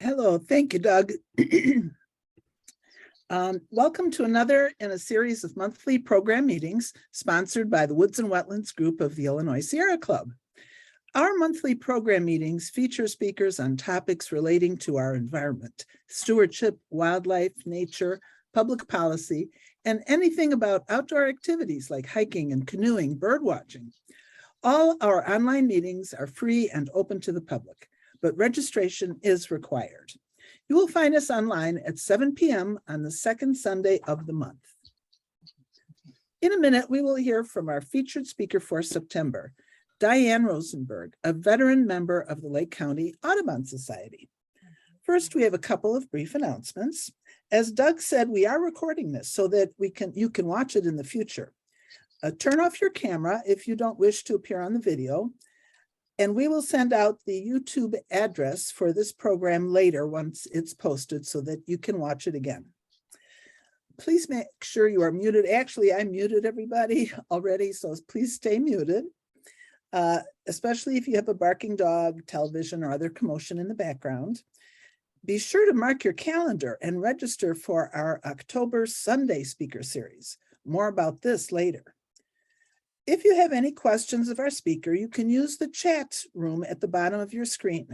Hello, thank you, Doug. Welcome to another in a series of monthly program meetings sponsored by the Woods and Wetlands Group of the Illinois Sierra Club. Our monthly program meetings feature speakers on topics relating to our environment, stewardship, wildlife, nature, public policy, and anything about outdoor activities like hiking and canoeing, bird watching. All our online meetings are free and open to the public, but registration is required. You will find us online at 7 p.m. on the second Sunday of the month. In a minute, we will hear from our featured speaker for September, Diane Rosenberg, a veteran member of the Lake County Audubon Society. First, we have a couple of brief announcements. As Doug said, we are recording this so that you can watch it in the future. Turn off your camera if you don't wish to appear on the video. And we will send out the YouTube address for this program later once it's posted so that you can watch it again. Please make sure you are muted. Actually, I muted everybody already, so please stay muted, especially if you have a barking dog, television, or other commotion in the background. Be sure to mark your calendar and register for our October Sunday speaker series. More about this later. If you have any questions of our speaker, you can use the chat room at the bottom of your screen.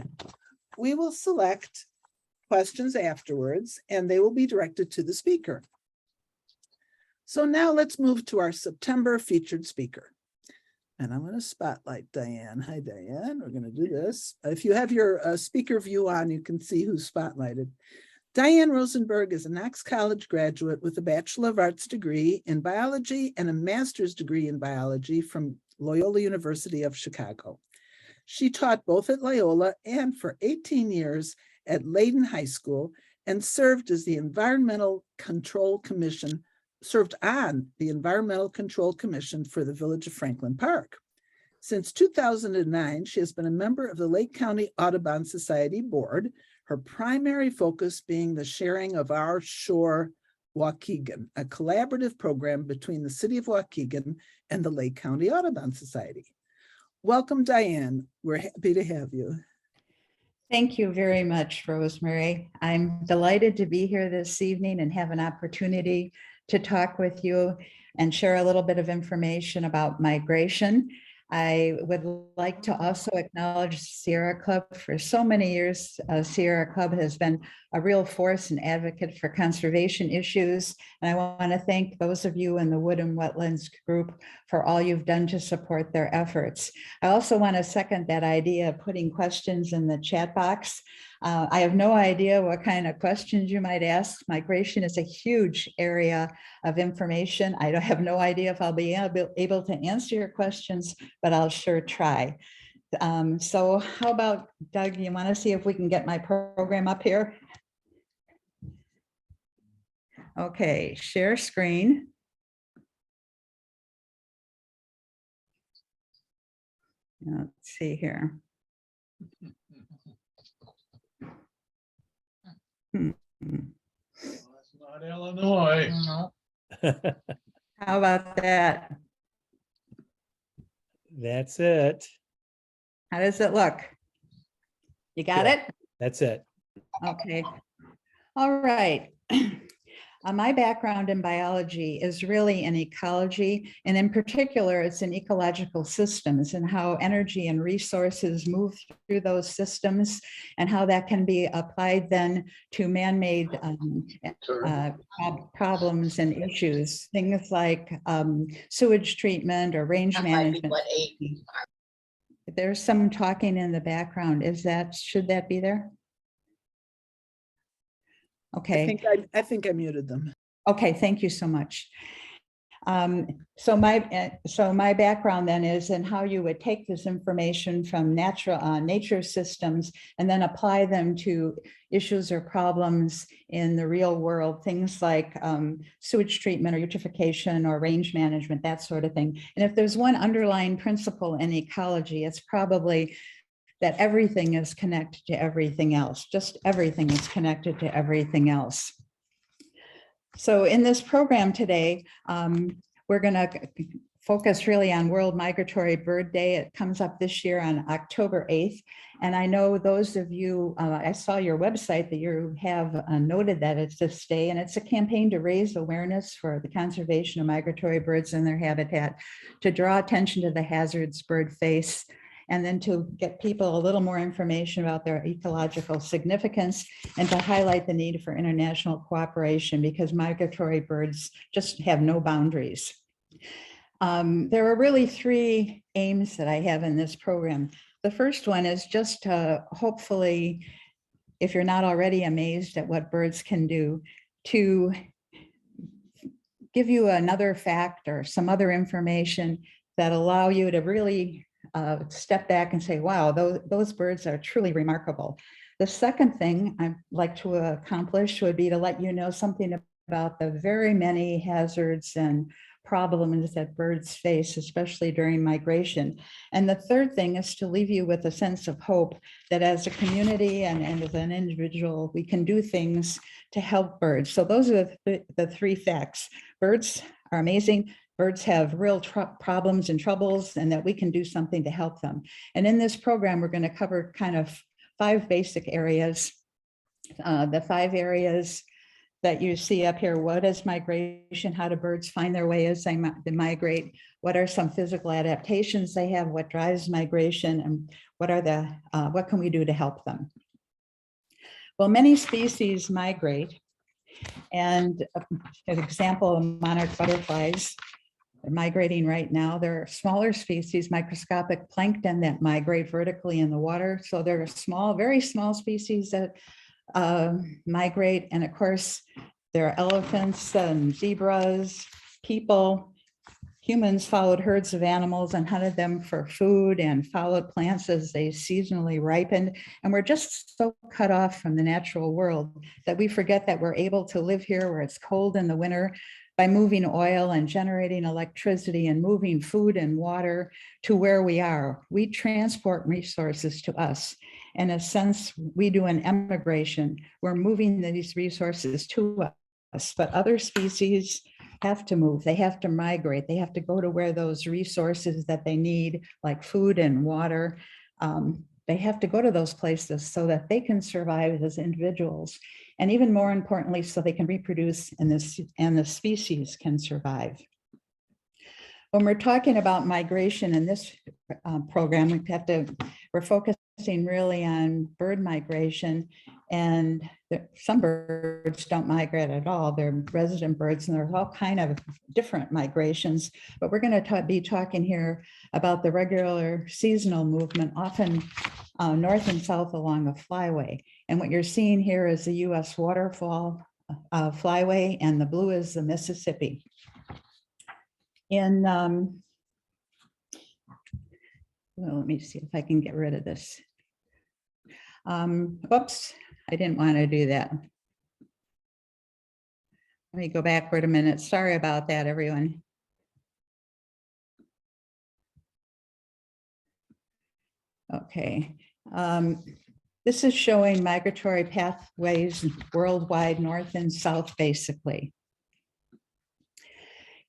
We will select questions afterwards, and they will be directed to the speaker. So now let's move to our September featured speaker. And I'm going to spotlight Diane. Hi, Diane. We're going to do this. If you have your speaker view on, you can see who's spotlighted. Diane Rosenberg is a Knox College graduate with a Bachelor of Arts degree in biology and a master's degree in biology from Loyola University of Chicago. She taught both at Loyola and for 18 years at Layton High School and served on the Environmental Control Commission for the Village of Franklin Park. Since 2009, she has been a member of the Lake County Audubon Society Board, her primary focus being the sharing of our shore Waukegan, a collaborative program between the City of Waukegan and the Lake County Audubon Society. Welcome, Diane. We're happy to have you. Thank you very much, Rosemary. I'm delighted to be here this evening and have an opportunity to talk with you and share a little bit of information about migration. I would like to also acknowledge Sierra Club. For so many years, Sierra Club has been a real force and advocate for conservation issues. And I want to thank those of you in the Wood and Wetlands group for all you've done to support their efforts. I also want to second that idea of putting questions in the chat box. I have no idea what kind of questions you might ask. Migration is a huge area of information. I have no idea if I'll be able to answer your questions, but I'll sure try. So how about, Doug, you want to see if we can get my program up here? Okay, share screen. Let's see here. Well, that's not Illinois. No. How about that? That's it. How does it look? You got Yeah. it? That's it. Okay. All right. My background in biology is really in ecology, and in particular, it's in ecological systems and how energy and resources move through those systems and how that can be applied then to man-made problems and issues, things like sewage treatment or range management. There's some talking in the background. Should that be there? Okay. I think I muted them. Okay, thank you so much. So my background then is in how you would take this information from nature systems and then apply them to issues or problems in the real world, things like sewage treatment or eutrophication or range management, that sort of thing. And if there's one underlying principle in ecology, it's probably that everything is connected to everything else. Just everything is connected to everything else. So in this program today, we're going to focus really on World Migratory Bird Day. It comes up this year on October 8th. And I know those of you, I saw your website that you have noted that it's this day, and it's a campaign to raise awareness for the conservation of migratory birds and their habitat, to draw attention to the hazards birds face, and then to get people a little more information about their ecological significance, and to highlight the need for international cooperation because migratory birds just have no boundaries. There are really three aims that I have in this program. The first one is just to hopefully, if you're not already amazed at what birds can do, to give you another fact or some other information that allow you to really step back and say, wow, those birds are truly remarkable. The second thing I'd like to accomplish would be to let you know something about the very many hazards and problems that birds face, especially during migration. And the third thing is to leave you with a sense of hope that as a community and as an individual, we can do things to help birds. So those are the three facts. Birds are amazing. Birds have real problems and troubles, and that we can do something to help them. And in this program, we're going to cover kind of 5 basic areas. The 5 areas that you see up here: what is migration? How do birds find their way as they migrate? What are some physical adaptations they have? What drives migration? And what can we do to help them? Well, many species migrate, and an example of monarch butterflies are migrating right now. There are smaller species, microscopic plankton, that migrate vertically in the water. So there are small, very small species that migrate. And of course, there are elephants and zebras. Humans followed herds of animals and hunted them for food and followed plants as they seasonally ripened. And we're just so cut off from the natural world that we forget that we're able to live here where it's cold in the winter by moving oil and generating electricity and moving food and water to where we are. We transport resources to us. In a sense, we do an emigration. We're moving these resources to us, but other species have to move. They have to migrate. They have to go to where those resources that they need, like food and water, they have to go to those places so that they can survive as individuals. And even more importantly, so they can reproduce and the species can survive. When we're talking about migration in this program, we're focusing really on bird migration, and some birds don't migrate at all. They're resident birds, and there's all kind of different migrations. But we're going to be talking here about the regular seasonal movement, often north and south along a flyway. And what you're seeing here is the U.S. waterfall flyway, and the blue is the Mississippi. Well, let me see if I can get rid of this. Whoops, I didn't want to do that. Let me go backward a minute. Sorry about that, everyone. Okay. This is showing migratory pathways worldwide, north and south, basically.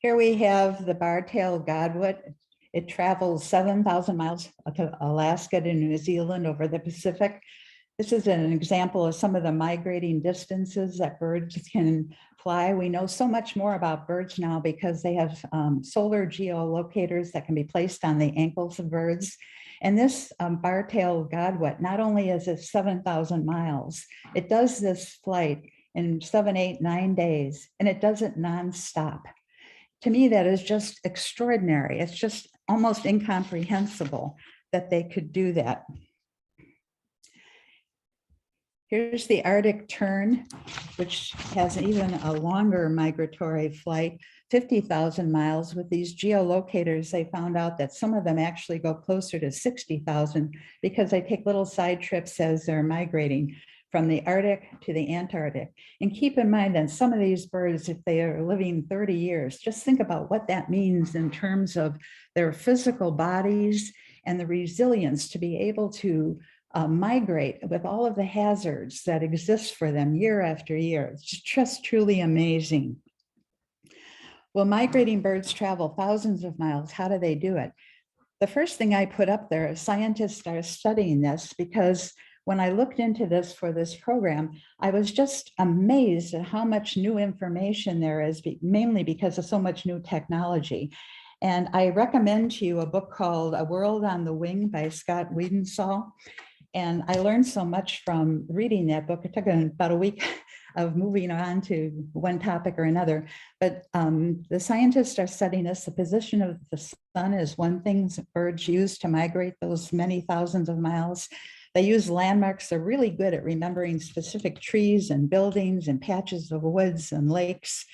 Here we have the bar-tailed godwit. It travels 7,000 miles to Alaska to New Zealand over the Pacific. This is an example of some of the migrating distances that birds can fly. We know so much more about birds now because they have solar geolocators that can be placed on the ankles of birds. And this bar-tailed godwit, not only is it 7,000 miles, it does this flight in 7, 8, 9 days, and it does it nonstop. To me, that is just extraordinary. It's just almost incomprehensible that they could do that. Here's the Arctic tern, which has even a longer migratory flight, 50,000 miles. With these geolocators, they found out that some of them actually go closer to 60,000 because they take little side trips as they're migrating from the Arctic to the Antarctic. And keep in mind that some of these birds, if they are living 30 years, just think about what that means in terms of their physical bodies and the resilience to be able to migrate with all of the hazards that exist for them year after year. It's just truly amazing. Well, migrating birds travel thousands of miles. How do they do it? The first thing I put up there is scientists are studying this because when I looked into this for this program, I was just amazed at how much new information there is, mainly because of so much new technology. And I recommend to you a book called A World on the Wing by Scott Wiedensaul. And I learned so much from reading that book. It took about a week of moving on to one topic or another. But the scientists are studying this. The position of the sun is one thing birds use to migrate those many thousands of miles. They use landmarks. They're really good at remembering specific trees and buildings and patches of woods and lakes.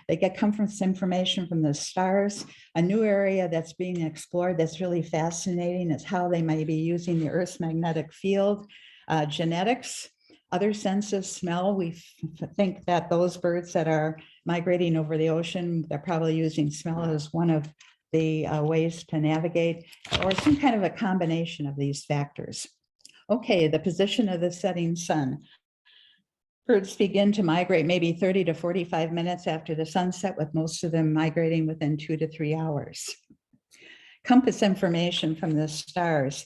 They get comfort information from the stars. A new area that's being explored that's really fascinating is how they may be using the Earth's magnetic field, genetics, other senses, smell. We think that those birds that are migrating over the ocean, they're probably using smell as one of the ways to navigate, or some kind of a combination of these factors. Okay, the position of the setting sun. Birds begin to migrate maybe 30 to 45 minutes after the sunset, with most of them migrating within 2 to 3 hours. Compass information from the stars.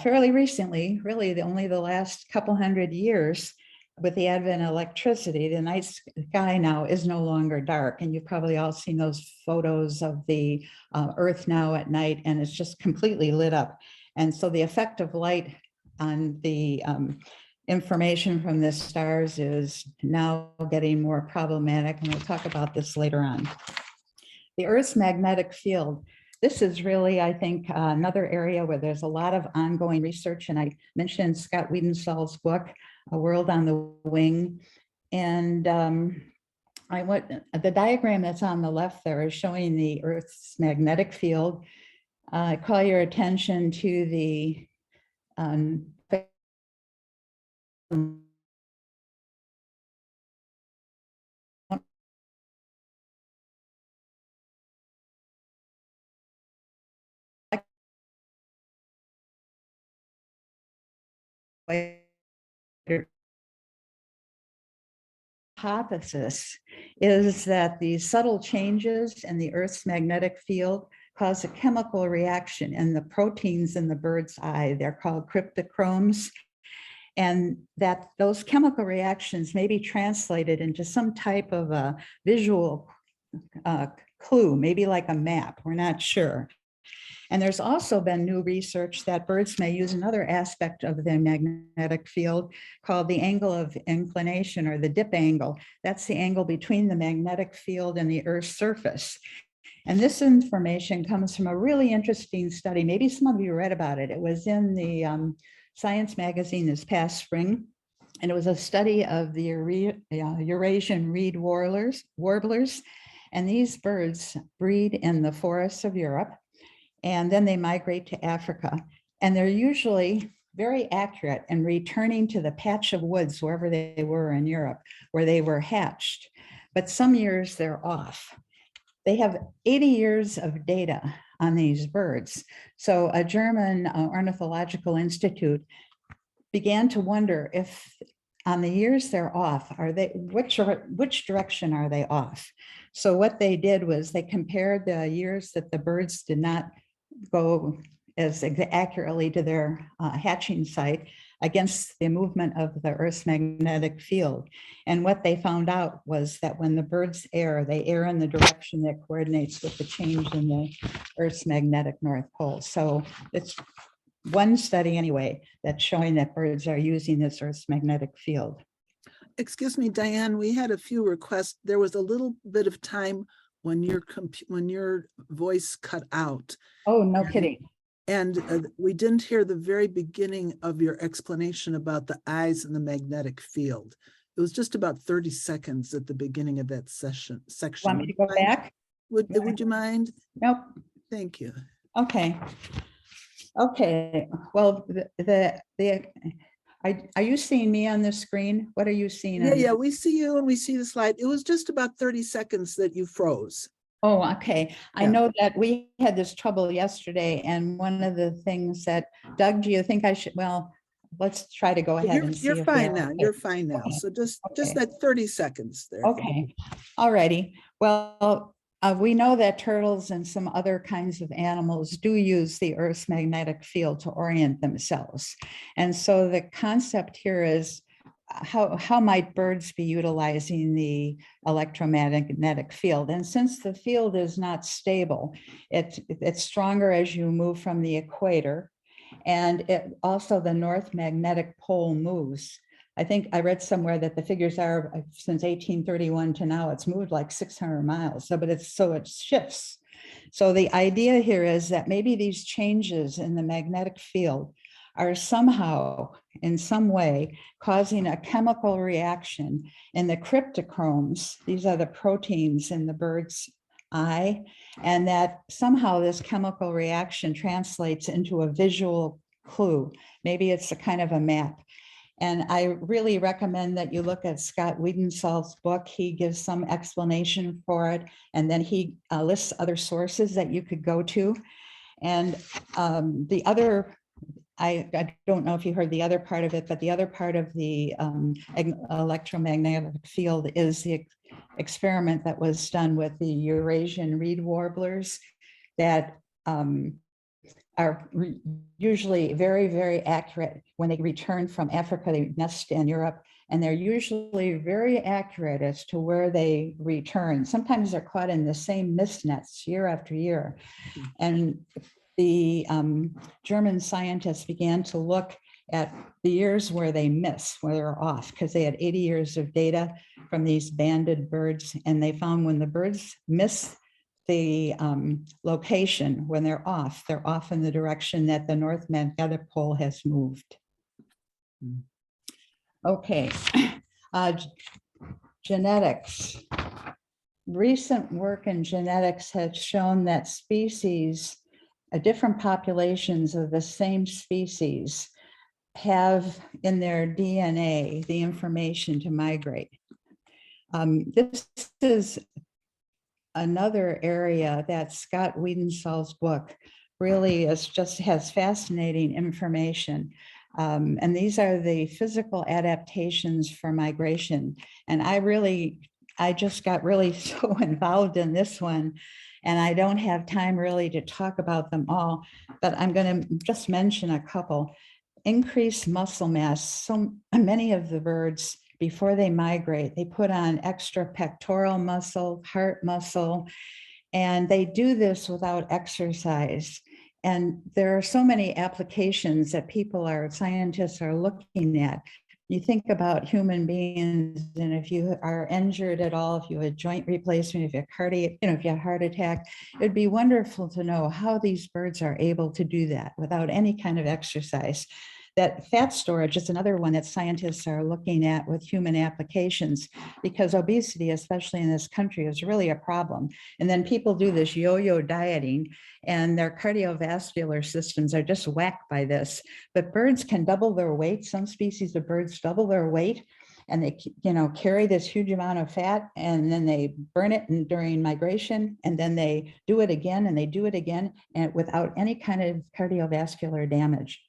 Fairly recently, really only the last couple hundred years, with the advent of electricity, the night sky now is no longer dark. And you've probably all seen those photos of the Earth now at night, and it's just completely lit up. And so the effect of light on the information from the stars is now getting more problematic, and we'll talk about this later on. The Earth's magnetic field. This is really, I think, another area where there's a lot of ongoing research, and I mentioned Scott Wiedensaul's book, A World on the Wing. And the diagram that's on the left there is showing the Earth's magnetic field. I call your attention to the hypothesis is that these subtle changes in the Earth's magnetic field cause a chemical reaction in the proteins in the bird's eye. They're called cryptochromes. And that those chemical reactions may be translated into some type of a visual clue, maybe like a map, we're not sure. And there's also been new research that birds may use another aspect of the magnetic field called the angle of inclination, or the dip angle. That's the angle between the magnetic field and the Earth's surface. And this information comes from a really interesting study. Maybe some of you read about it. It was in the Science magazine this past spring. And it was a study of the Eurasian reed warblers. And these birds breed in the forests of Europe, and then they migrate to Africa. And they're usually very accurate in returning to the patch of woods wherever they were in Europe, where they were hatched. But some years they're off. They have 80 years of data on these birds. So a German ornithological institute began to wonder if on the years they're off, which direction are they off? So what they did was they compared the years that the birds did not go as accurately to their hatching site against the movement of the Earth's magnetic field. And what they found out was that when the birds air, they air in the direction that coordinates with the change in the Earth's magnetic North Pole. So it's one study anyway that's showing that birds are using this Earth's magnetic field. Excuse me, Diane, we had a few requests. There was a little bit of time when your voice cut out. Oh, no kidding. And we didn't hear the very beginning of your explanation about the eyes and the magnetic field. It was just about 30 seconds at the beginning of that section. Want me to go back? Would you mind? Nope. Thank you. Okay. Okay. Well, are you seeing me on the screen? What are you seeing? Yeah, we see you and we see the slide. It was just about 30 seconds that you froze. Oh, okay. Yeah. I know that we had this trouble yesterday, and one of the things that, Doug, do you think I should, well, let's try to go ahead and see. You're fine now. You're fine now. Okay. So just Okay. that 30 seconds there. Okay. All righty. Well, We know that turtles and some other kinds of animals do use the Earth's magnetic field to orient themselves. And so the concept here is how might birds be utilizing the electromagnetic field? And since the field is not stable, it's stronger as you move from the equator. And it also the North Magnetic Pole moves. I think I read somewhere that the figures are since 1831 to now, it's moved like 600 miles. So it shifts. So the idea here is that maybe these changes in the magnetic field are somehow, in some way, causing a chemical reaction in the cryptochromes. These are the proteins in the bird's eye, and that somehow this chemical reaction translates into a visual clue. Maybe it's a kind of a map. And I really recommend that you look at Scott Wiedensal's book. He gives some explanation for it, and then he lists other sources that you could go to. And the other, I don't know if you heard the other part of it, but the other part of the electromagnetic field is the experiment that was done with the Eurasian reed warblers that are usually very, very accurate. When they return from Africa, they nest in Europe, and they're usually very accurate as to where they return. Sometimes they're caught in the same mist nets year after year. And the German scientists began to look at the years where they miss, where they're off, because they had 80 years of data from these banded birds. And they found when the birds miss the location, when they're off in the direction that the North Magnetic Pole has moved. Okay, genetics. Recent work in genetics has shown that species, different populations of the same species, have in their DNA the information to migrate. This is another area that Scott Wiedensal's book really has fascinating information. And these are the physical adaptations for migration. And I just got really so involved in this one, and I don't have time really to talk about them all, but I'm going to just mention a couple. Increased muscle mass. So many of the birds, before they migrate, they put on extra pectoral muscle, heart muscle, and they do this without exercise. And there are so many applications that scientists are looking at. You think about human beings, and if you are injured at all, if you have a joint replacement, if you have cardiac, if you have a heart attack, it'd be wonderful to know how these birds are able to do that without any kind of exercise. That fat storage is another one that scientists are looking at with human applications, because obesity, especially in this country, is really a problem. And then people do this yo-yo dieting, and their cardiovascular systems are just whacked by this. But birds can double their weight. Some species of birds double their weight, and they carry this huge amount of fat, and then they burn it during migration, and then they do it again, and they do it again, and without any kind of cardiovascular damage.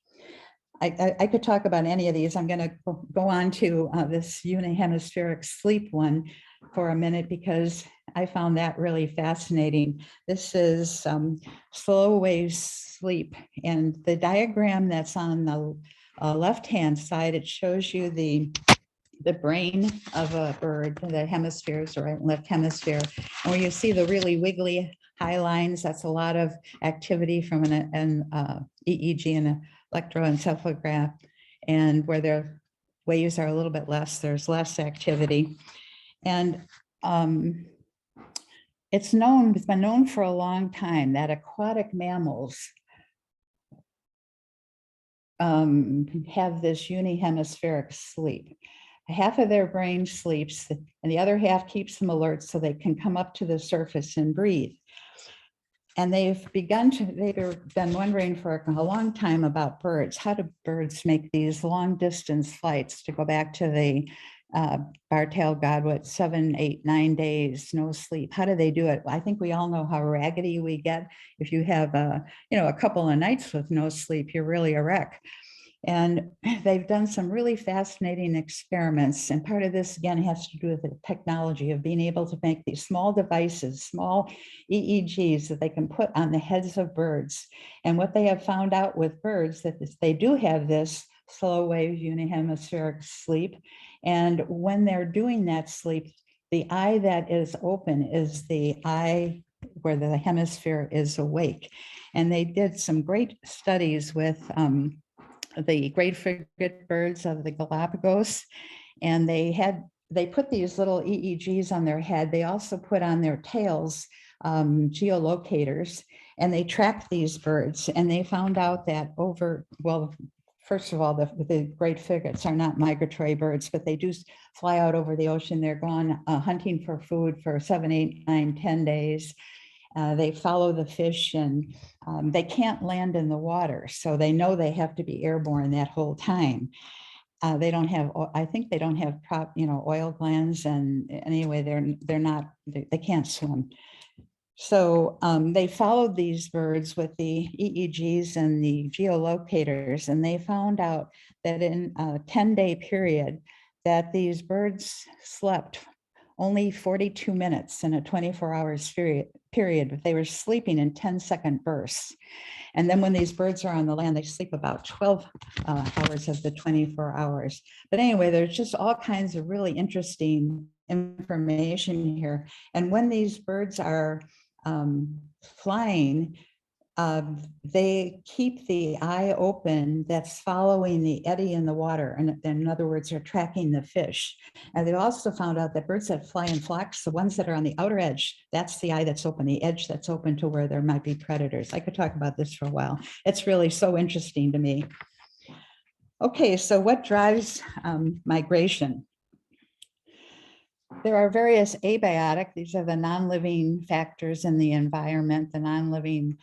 I could talk about any of these. I'm going to go on to this Uni Hemispheric Sleep one for a minute, because I found that really fascinating. This is slow wave sleep, and the diagram that's on the left-hand side, it shows you the brain of a bird, the hemispheres, right and left hemisphere. And where you see the really wiggly high lines, that's a lot of activity from an EEG and electroencephalograph. And where their waves are a little bit less, there's less activity. And it's been known for a long time that aquatic mammals have this unihemispheric sleep. Half of their brain sleeps, and the other half keeps them alert so they can come up to the surface and breathe. And they've been wondering for a long time about birds. How do birds make these long distance flights? To go back to the Bartel Godwit, 7, 8, 9 days, no sleep. How do they do it? I think we all know how raggedy we get. If you have a couple of nights with no sleep, you're really a wreck. And they've done some really fascinating experiments. And part of this, again, has to do with the technology of being able to make these small devices, small EEGs that they can put on the heads of birds. And what they have found out with birds, that they do have this slow wave Uni Hemispheric sleep. And when they're doing that sleep, the eye that is open is the eye where the hemisphere is awake. And they did some great studies with the great frigate birds of the Galapagos, and they put these little EEGs on their head. They also put on their tails geolocators, and they tracked these birds, and they found out that first of all, the great frigates are not migratory birds, but they do fly out over the ocean. They're gone hunting for food for 7, 8, 9, 10 days. They follow the fish, and they can't land in the water. So they know they have to be airborne that whole time. They don't have, I think they don't have oil glands, and anyway, they can't swim. So they followed these birds with the EEGs and the geolocators, and they found out that in a 10-day period that these birds slept only 42 minutes in a 24-hour period, but they were sleeping in 10-second bursts. And then when these birds are on the land, they sleep about 12 hours of the 24 hours. But anyway, there's just all kinds of really interesting information here. And when these birds are flying, they keep the eye open that's following the eddy in the water. And in other words, they're tracking the fish. And they also found out that birds that fly in flocks, the ones that are on the outer edge, that's the eye that's open, the edge that's open to where there might be predators. I could talk about this for a while. It's really so interesting to me. Okay, so what drives migration? There are various abiotic, these are the non-living factors in the environment, the non-living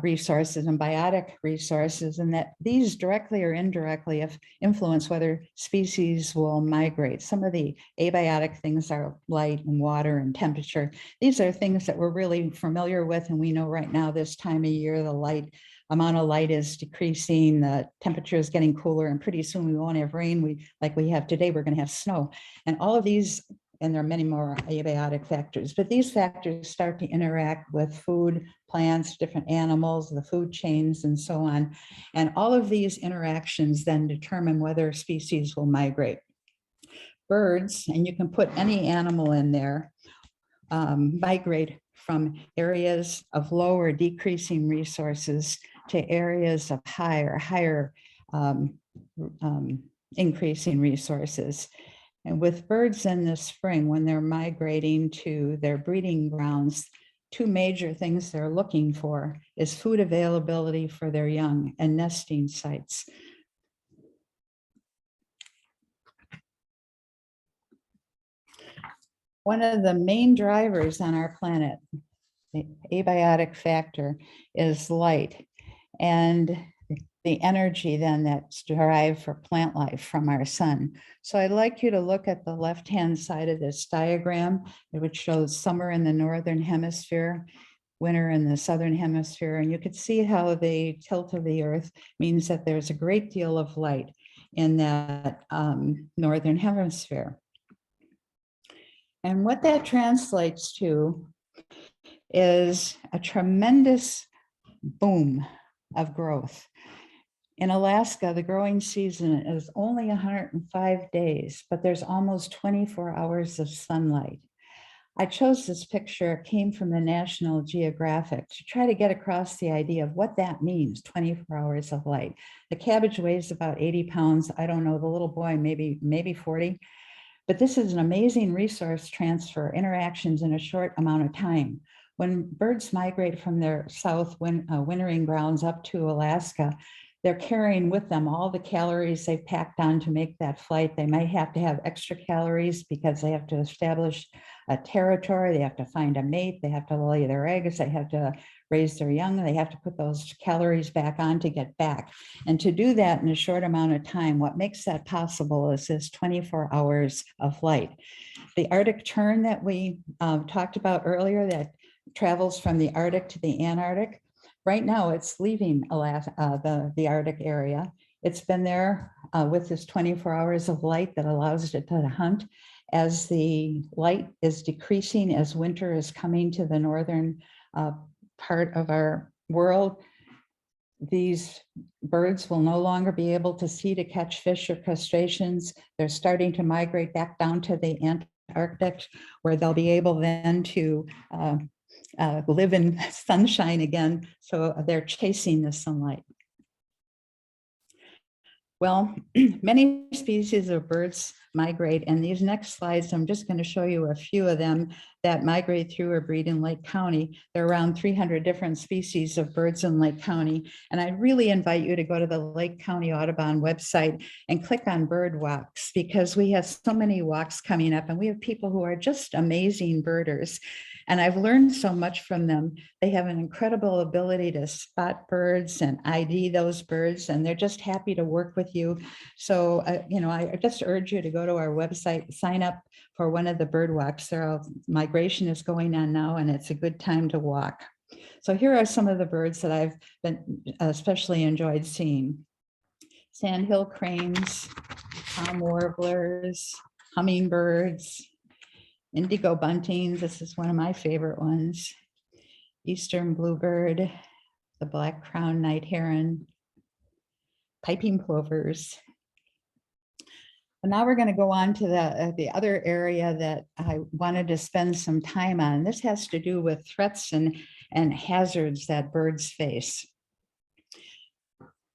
resources and biotic resources, and that these directly or indirectly influence whether species will migrate. Some of the abiotic things are light and water and temperature. These are things that we're really familiar with, and we know right now this time of year, the amount of light is decreasing, the temperature is getting cooler, and pretty soon we won't have rain. Like we have today, we're going to have snow. And all of these, and there are many more abiotic factors, but these factors start to interact with food, plants, different animals, the food chains, and so on. And all of these interactions then determine whether species will migrate. Birds, and you can put any animal in there, migrate from areas of low or decreasing resources to areas of higher increasing resources. And with birds in the spring, when they're migrating to their breeding grounds, two major things they're looking for is food availability for their young and nesting sites. One of the main drivers on our planet, the abiotic factor, is light, and the energy then that's derived for plant life from our sun. So I'd like you to look at the left-hand side of this diagram, which shows summer in the northern hemisphere, winter in the southern hemisphere, and you could see how the tilt of the earth means that there's a great deal of light in that northern hemisphere. And what that translates to is a tremendous boom of growth. In Alaska, the growing season is only 105 days, but there's almost 24 hours of sunlight. I chose this picture, it came from the National Geographic, to try to get across the idea of what that means, 24 hours of light. The cabbage weighs about 80 pounds. I don't know, the little boy, maybe 40. But this is an amazing resource transfer, interactions in a short amount of time. When birds migrate from their south wintering grounds up to Alaska, they're carrying with them all the calories they've packed on to make that flight. They might have to have extra calories because they have to establish a territory, they have to find a mate, they have to lay their eggs, they have to raise their young, they have to put those calories back on to get back. And to do that in a short amount of time, what makes that possible is this 24 hours of light. The Arctic tern that we talked about earlier that travels from the Arctic to the Antarctic, right now it's leaving Alaska, the Arctic area, It's been there with this 24 hours of light that allows it to hunt. As the light is decreasing, as winter is coming to the northern part of our world, these birds will no longer be able to see to catch fish or crustaceans. They're starting to migrate back down to the Antarctic, where they'll be able then to live in sunshine again. So they're chasing the sunlight. Well, many species of birds migrate, and these next slides, I'm just going to show you a few of them that migrate through or breed in Lake County. There are around 300 different species of birds in Lake County, and I really invite you to go to the Lake County Audubon website and click on bird walks, because we have so many walks coming up, and we have people who are just amazing birders. And I've learned so much from them. They have an incredible ability to spot birds and ID those birds, and they're just happy to work with you. So, I just urge you to go to our website, sign up for one of the bird walks. Migration is going on now, and it's a good time to walk. So here are some of the birds that I've been especially enjoyed seeing. Sandhill cranes, warblers, hummingbirds, indigo buntings. This is one of my favorite ones. Eastern bluebird, the black crowned night heron, piping plovers. And now we're going to go on to the other area that I wanted to spend some time on. This has to do with threats and hazards that birds face.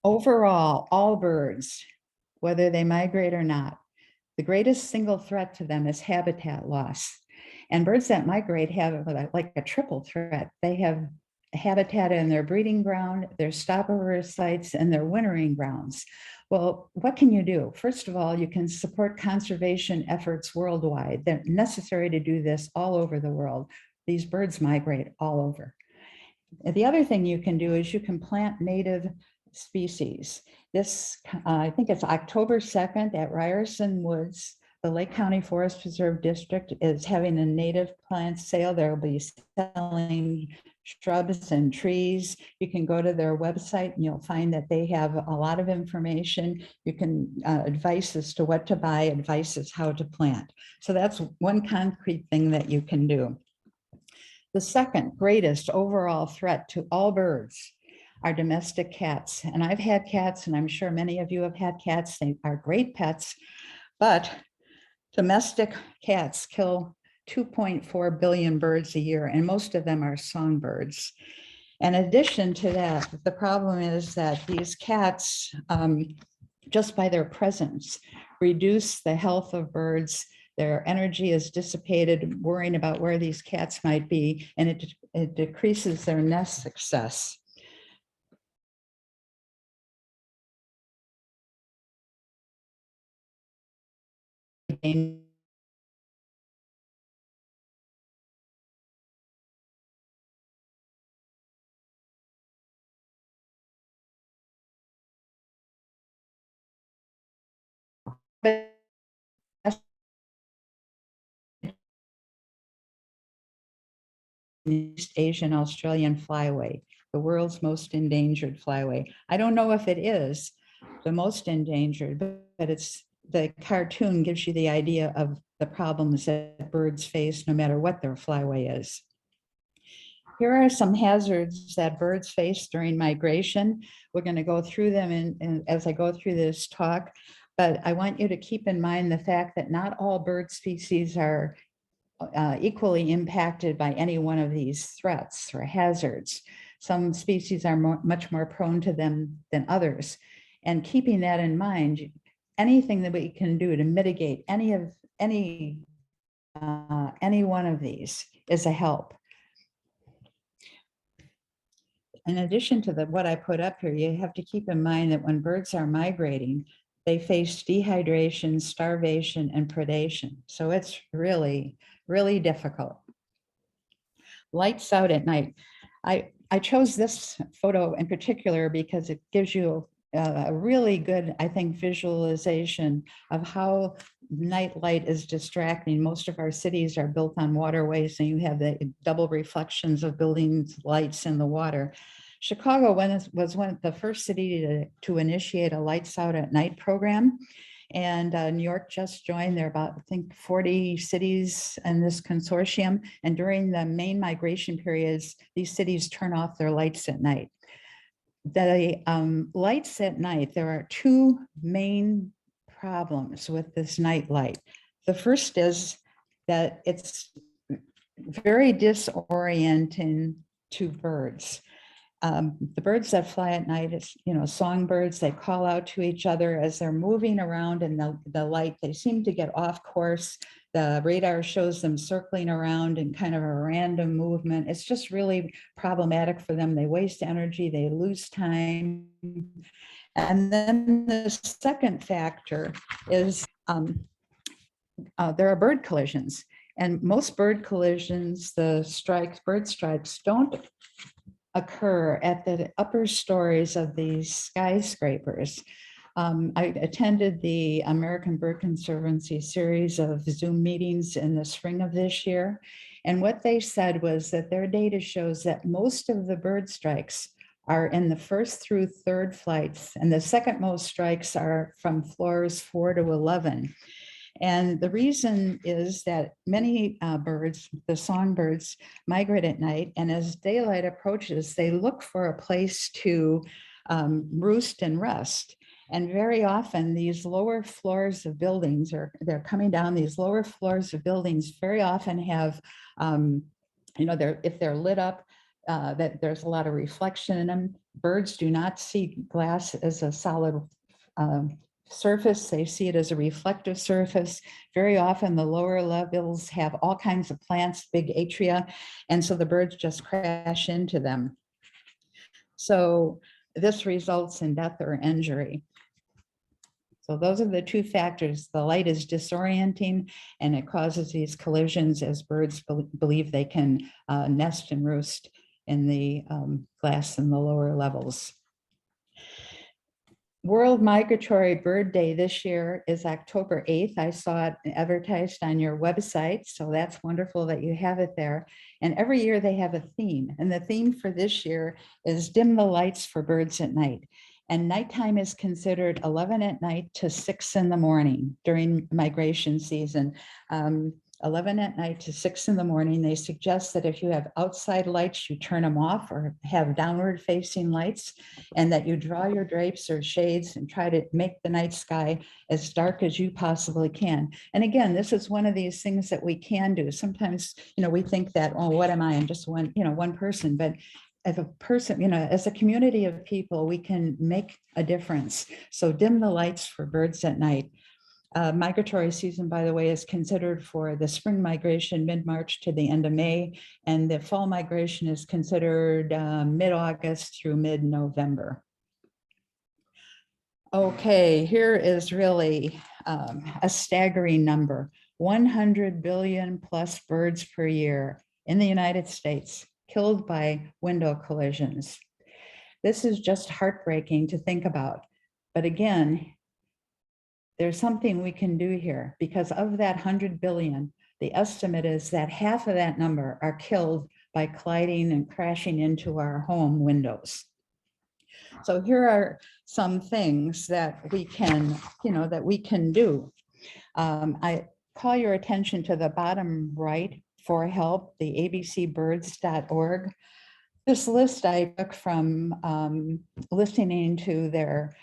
Overall, all birds, whether they migrate or not, the greatest single threat to them is habitat loss. And birds that migrate have like a triple threat. They have habitat in their breeding ground, their stopover sites, and their wintering grounds. Well, what can you do? First of all, you can support conservation efforts worldwide. They're necessary to do this all over the world. These birds migrate all over. The other thing you can do is you can plant native species. This, I think it's October 2nd at Ryerson Woods. The Lake County Forest Preserve District is having a native plant sale. There will be selling shrubs and trees. You can go to their website and you'll find that they have a lot of information. You can advice as to what to buy, advice as how to plant. So that's one concrete thing that you can do. The second greatest overall threat to all birds are domestic cats. And I've had cats, and I'm sure many of you have had cats. They are great pets, but domestic cats kill 2.4 billion birds a year, and most of them are songbirds. In addition to that, the problem is that these cats, just by their presence, reduce the health of birds. Their energy is dissipated worrying about where these cats might be, and it decreases their nest success. East Asian Australian flyway, the world's most endangered flyway. I don't know if it is the most endangered, but it's, the cartoon gives you the idea of the problems that birds face no matter what their flyway is. Here are some hazards that birds face during migration. We're going to go through them as I go through this talk, but I want you to keep in mind the fact that not all bird species are equally impacted by any one of these threats or hazards. Some species are much more prone to them than others. And keeping that in mind, anything that we can do to mitigate any one of these is a help. In addition to what I put up here, you have to keep in mind that when birds are migrating, they face dehydration, starvation, and predation. So it's really, really difficult. Lights out at night. I chose this photo in particular because it gives you a really good, I think, visualization of how night light is distracting. Most of our cities are built on waterways, and you have the double reflections of buildings, lights in the water. Chicago was one of the first city to initiate a lights out at night program. And New York just joined. There are about, I think, 40 cities in this consortium. And during the main migration periods, these cities turn off their lights at night. The lights at night, there are two main problems with this night light. The first is that it's very disorienting to birds. The birds that fly at night, it's, songbirds, they call out to each other as they're moving around in the light. They seem to get off course. The radar shows them circling around in kind of a random movement. It's just really problematic for them. They waste energy, they lose time. And then the second factor is there are bird collisions. And most bird collisions, bird strikes don't occur at the upper stories of these skyscrapers. I attended the American Bird Conservancy series of Zoom meetings in the spring of this year. And what they said was that their data shows that most of the bird strikes are in the first through third flights, and the second most strikes are from floors 4 to 11. And the reason is that many birds, the songbirds, migrate at night, and as daylight approaches, they look for a place to roost and rest. And very often these lower floors of buildings, or they're coming down, these lower floors of buildings very often have, if they're lit up, that there's a lot of reflection in them. Birds do not see glass as a solid surface. They see it as a reflective surface. Very often the lower levels have all kinds of plants, big atria, and so the birds just crash into them. So this results in death or injury. So those are the two factors. The light is disorienting and it causes these collisions as birds believe they can nest and roost in the glass in the lower levels. World Migratory Bird Day this year is October 8th. I saw it advertised on your website, so that's wonderful that you have it there. And every year they have a theme, and the theme for this year is dim the lights for birds at night. And nighttime is considered 11 at night to 6 in the morning during migration season. 11 at night to 6 in the morning. They suggest that if you have outside lights, you turn them off or have downward facing lights, and that you draw your drapes or shades and try to make the night sky as dark as you possibly can. And again, this is one of these things that we can do. Sometimes, we think that, oh, what am I? I'm just one person, but as a person, as a community of people, we can make a difference. So dim the lights for birds at night. Migratory season, by the way, is considered for the spring migration mid-March to the end of May, and the fall migration is considered mid-August through mid-November. Okay, here is really a staggering number. 100 billion plus birds per year in the United States killed by window collisions. This is just heartbreaking to think about. But again, there's something we can do here, because of that 100 billion, the estimate is that half of that number are killed by colliding and crashing into our home windows. So here are some things that we can, do. I call your attention to the bottom right for help, the abcbirds.org. This list I took from listening to their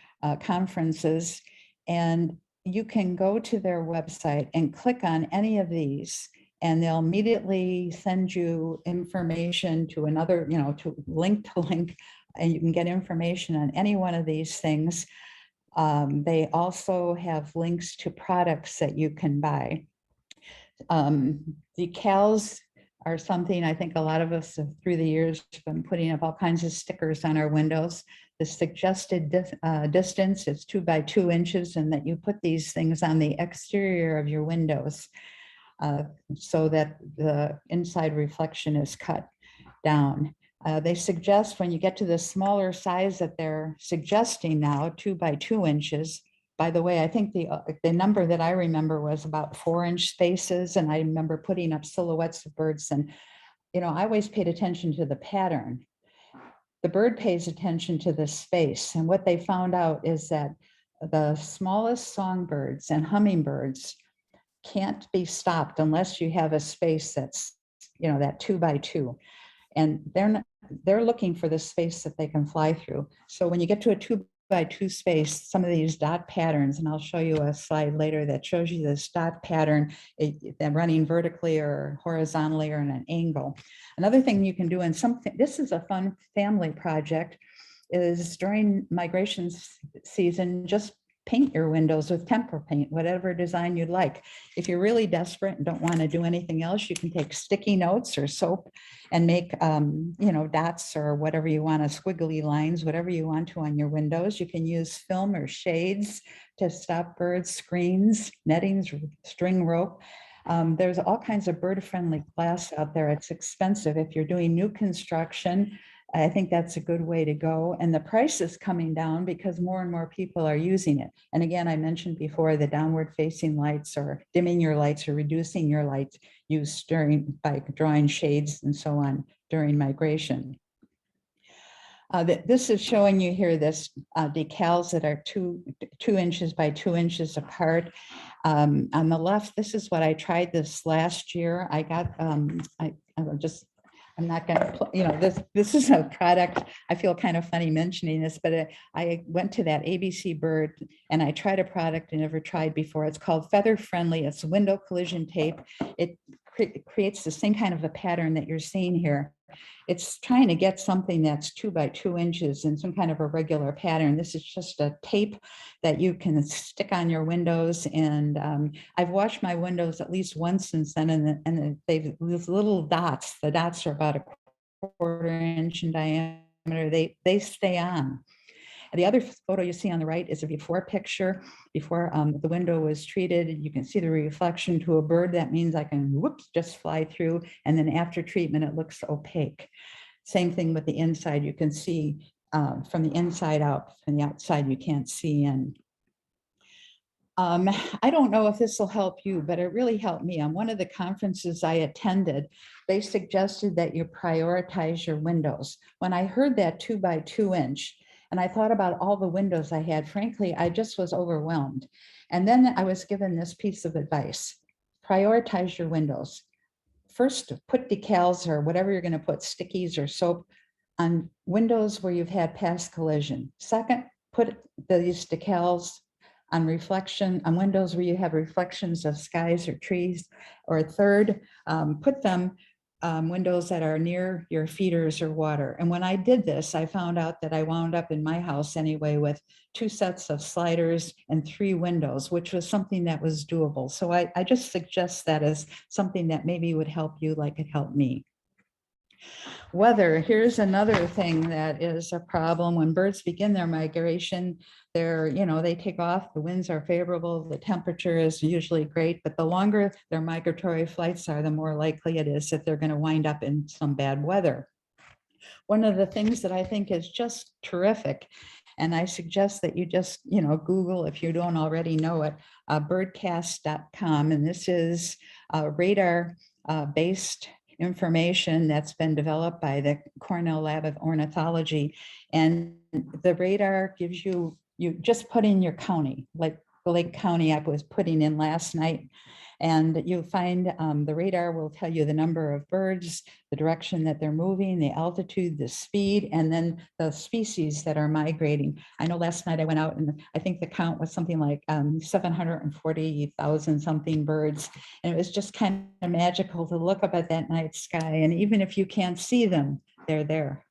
conferences, and you can go to their website and click on any of these, and they'll immediately send you information to another, to link, and you can get information on any one of these things. They also have links to products that you can buy. Decals are something I think a lot of us have, through the years, been putting up all kinds of stickers on our windows. The suggested distance is 2 by 2 inches, and that you put these things on the exterior of your windows so that the inside reflection is cut down. They suggest when you get to the smaller size that they're suggesting now, 2 by 2 inches. By the way, I think the number that I remember was about 4-inch spaces, and I remember putting up silhouettes of birds, and I always paid attention to the pattern. the bird pays attention to the space. And what they found out is that the smallest songbirds and hummingbirds can't be stopped unless you have a space that's, that 2 by 2. And they're looking for the space that they can fly through. So when you get to a 2 by 2 space, some of these dot patterns, and I'll show you a slide later that shows you this dot pattern, they're running vertically or horizontally or in an angle. Another thing you can do in something, this is a fun family project, is during migration season, just paint your windows with tempera paint, whatever design you'd like. If you're really desperate and don't want to do anything else, you can take sticky notes or soap and make, dots or whatever you want, squiggly lines, whatever you want to on your windows. You can use film or shades to stop birds, screens, nettings, string rope. There's all kinds of bird-friendly glass out there. It's expensive. If you're doing new construction, I think that's a good way to go. And the price is coming down because more and more people are using it. And again, I mentioned before the downward facing lights or dimming your lights or reducing your light use by drawing shades and so on during migration. This is showing you here this decals that are two inches by 2 inches apart. On the left, this is what I tried this last year. I got, I'm not going to, this is a product, I feel kind of funny mentioning this, but I went to that ABC Bird and I tried a product I never tried before. It's called Feather Friendly. It's window collision tape. It creates the same kind of a pattern that you're seeing here. It's trying to get something that's 2 by 2 inches and some kind of a regular pattern. This is just a tape that you can stick on your windows. And I've washed my windows at least once since then. And they've these little dots. The dots are about a 1/4 inch in diameter. They stay on. The other photo you see on the right is a before picture. Before the window was treated, you can see the reflection to a bird. That means I can, whoops, just fly through. And then after treatment, it looks opaque. Same thing with the inside. You can see from the inside out. From the outside, you can't see in. I don't know if this will help you, but it really helped me. On one of the conferences I attended, they suggested that you prioritize your windows. When I heard that 2 by 2 inch, and I thought about all the windows I had, frankly, I just was overwhelmed. And then I was given this piece of advice: prioritize your windows. First, put decals or whatever you're going to put, stickies or soap, on windows where you've had past collision. Second, put these decals on windows where you have reflections of skies or trees. Or third, put them windows that are near your feeders or water. And when I did this, I found out that I wound up in my house anyway with 2 sets of sliders and 3 windows, which was something that was doable. So I just suggest that as something that maybe would help you like it helped me. Weather, here's another thing that is a problem. When birds begin their migration, they take off, the winds are favorable, the temperature is usually great, but the longer their migratory flights are, the more likely it is that they're going to wind up in some bad weather. One of the things that I think is just terrific, and I suggest that you just, Google, if you don't already know it, birdcast.com, and this is radar-based information that's been developed by the Cornell Lab of Ornithology. And the radar gives you just put in your county, like Lake County I was putting in last night. And you'll find the radar will tell you the number of birds, the direction that they're moving, the altitude, the speed, and then the species that are migrating. I know last night I went out and I think the count was something like 740,000 something birds. And it was just kind of magical to look up at that night sky. And even if you can't see them, they're there.